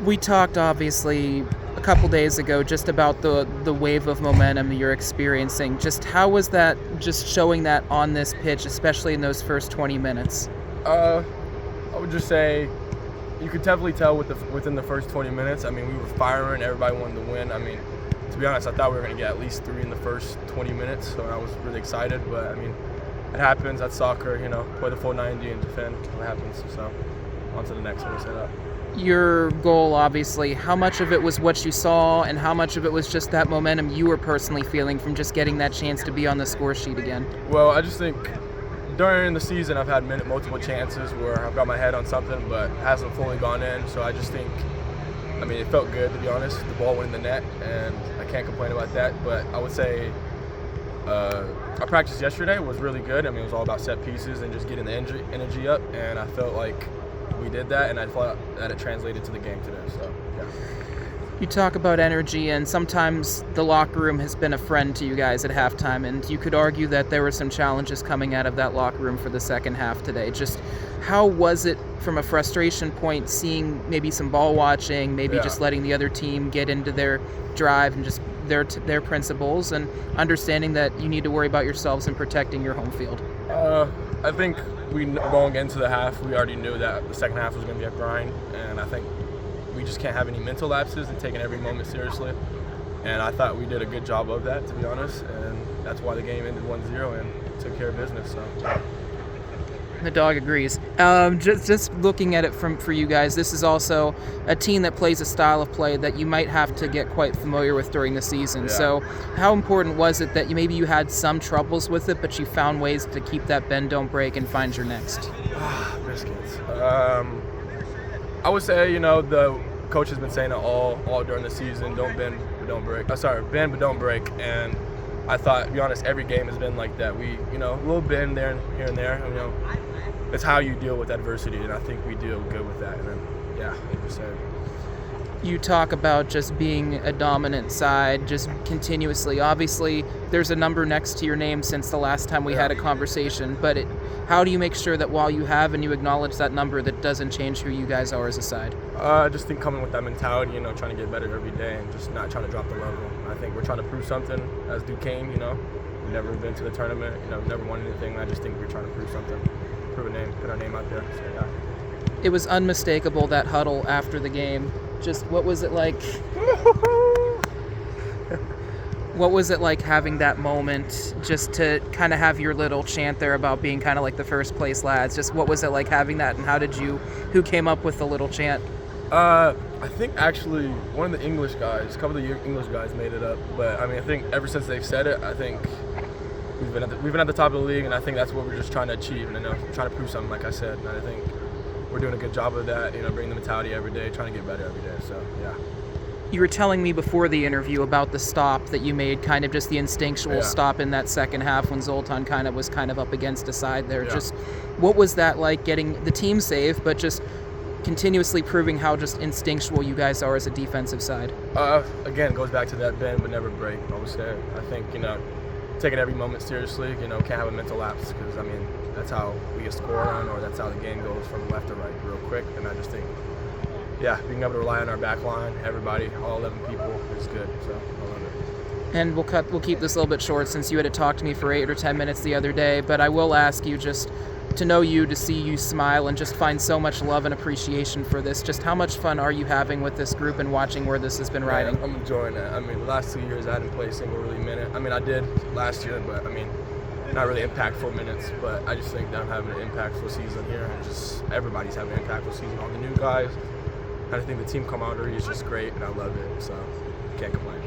We talked obviously a couple days ago just about the wave of momentum you're experiencing. Just how was that just showing that on this pitch, especially in those first 20 minutes? Uh, I would just say you could definitely tell within the first 20 minutes. I mean, we were firing. Everybody wanted to win. I mean, to be honest, I thought we were going to get at least 3 in the first 20 minutes, so I was really excited. But, I mean, it happens. That's soccer, play the full 90 and defend. What happens. So on to the next one we set up. Your goal, obviously, how much of it was what you saw and how much of it was just that momentum you were personally feeling from just getting that chance to be on the score sheet again? Well, I just think during the season I've had multiple chances where I've got my head on something but it hasn't fully gone in. So I just think, it felt good, to be honest. The ball went in the net and I can't complain about that. But I would say our practice yesterday was really good. It was all about set pieces and just getting the energy up, and I felt like we did that, and I thought that it translated to the game today. So, yeah. You talk about energy, and sometimes the locker room has been a friend to you guys at halftime, and you could argue that there were some challenges coming out of that locker room for the second half today. Just how was it from a frustration point, seeing maybe some ball watching, maybe just letting the other team get into their drive and just their principles, and understanding that you need to worry about yourselves and protecting your home field? I think going into the half, we already knew that the second half was going to be a grind, and I think we just can't have any mental lapses and taking every moment seriously. And I thought we did a good job of that, to be honest, and that's why the game ended 1-0 and took care of business. So. The dog agrees. Just looking at it for you guys, this is also a team that plays a style of play that you might have to get quite familiar with during the season. Yeah. So how important was it that maybe you had some troubles with it, but you found ways to keep that bend, don't break, and find your next? Biscuits. I would say, the coach has been saying it all during the season, don't bend but don't break. Bend but don't break. And I thought, to be honest, every game has been like that. We, a little bend there and here and there. It's how you deal with adversity, and I think we deal good with that. And then, like you said. You talk about just being a dominant side, just continuously. Obviously, there's a number next to your name since the last time we had a conversation, but how do you make sure that while you have and you acknowledge that number, that doesn't change who you guys are as a side? I just think coming with that mentality, trying to get better every day and just not trying to drop the level. I think we're trying to prove something as Duquesne, We've never been to the tournament, never won anything. I just think we're trying to prove something, put our name out there. So, yeah. It was unmistakable, that huddle after the game. Just what was it like? What was it like having that moment, just to kind of have your little chant there about being kind of like the first place lads? Just what was it like having that, and who came up with the little chant? I think actually one of the English guys, a couple of the English guys made it up. But I think ever since they've said it, I think we've been at the top of the league, and I think that's what we're just trying to achieve, and trying to prove something, like I said. And I think we're doing a good job of that, bringing the mentality every day, trying to get better every day. So, yeah. You were telling me before the interview about the stop that you made, kind of just the instinctual stop in that second half when Zoltan was up against a side there. Yeah. Just what was that like, getting the team save, but just continuously proving how just instinctual you guys are as a defensive side? Again, it goes back to that bend but never break. I would say, I think, taking every moment seriously, can't have a mental lapse, because, that's how we get scored on, or that's how the game goes from left to right real quick. And I just think, being able to rely on our back line, everybody, all 11 people, is good. So I love it. And we'll keep this a little bit short, since you had to talk to me for 8 or 10 minutes the other day, but I will ask you, just to know you, to see you smile and just find so much love and appreciation for this, just how much fun are you having with this group and watching where this has been riding? I'm enjoying it. The last 2 years I hadn't played a single really minute. I did last year, but not really impactful minutes. But I just think that I'm having an impactful season here, and just everybody's having an impactful season. All the new guys, I think the team camaraderie is just great, and I love it. So can't complain.